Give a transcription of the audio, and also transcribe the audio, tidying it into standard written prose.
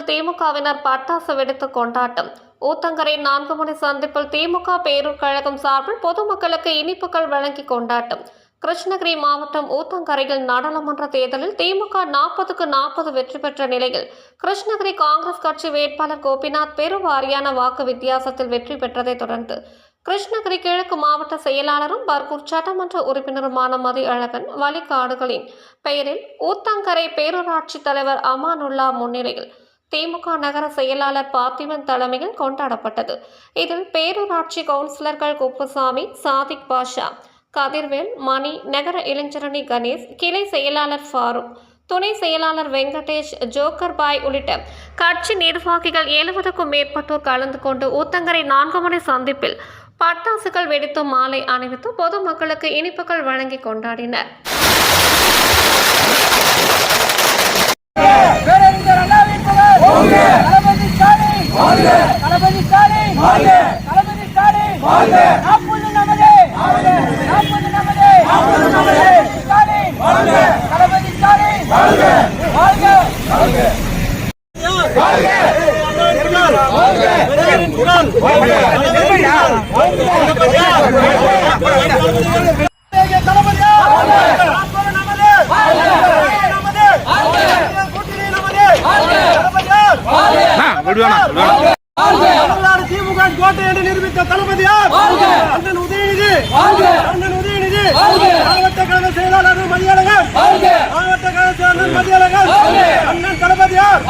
சந்திப்பில் திமுகவினர் பட்டாசு வெடித்து கொண்டாட்டம். ஊத்தங்கரை 4 முனை சந்திப்பில் திமுக பேரூர் கழகம் சார்பில் பொதுமக்களுக்கு இனிப்புகள் வழங்கி கொண்டாட்டம். கிருஷ்ணகிரி மாவட்டம் ஊத்தங்கரையில் நாடாளுமன்ற தேர்தலில் திமுக 40க்கு 40 வெற்றி பெற்ற நிலையில் கிருஷ்ணகிரி காங்கிரஸ் கட்சி வேட்பாளர் கோபிநாத் பெருவாரியான வாக்கு வித்தியாசத்தில் வெற்றி பெற்றதை தொடர்ந்து கிருஷ்ணகிரி கிழக்கு மாவட்ட செயலாளரும் பர்கூர் சட்டமன்ற உறுப்பினருமான மதியழகன் வழிகாடுகளின் பெயரில் ஊத்தங்கரை பேரூராட்சி தலைவர் அமானுல்லா முன்னிலையில் திமுக நகர செயலாளர் பார்த்திபன் தலைமையில் கொண்டாடப்பட்டது. இதில் பேரூராட்சி கவுன்சிலர்கள் குப்புசாமி, சாதிக் பாஷா, கதிர்வேல், மணி, நகர இளைஞரணி கணேஷ், கிளை செயலாளர் ஃபாரூக், துணை செயலாளர் வெங்கடேஷ், ஜோக்கர் பாய் உள்ளிட்ட கட்சி நிர்வாகிகள் 70க்கும் மேற்பட்டோர் கலந்து கொண்டு ஊத்தங்கரை 4 முனை சந்திப்பில் பட்டாசுகள் வெடித்து மாலை அணிவித்து பொதுமக்களுக்கு இனிப்புகள் வழங்கி கொண்டாடினர். திமுக கோட்டை என்று நிரூபித்த தளபதியார் அண்ணன் உதயநிதி, மாவட்ட கழக செயலாளர் மதியழகன், மாவட்ட கழக செயலாளர் மதியழகன், அண்ணன் தளபதியார்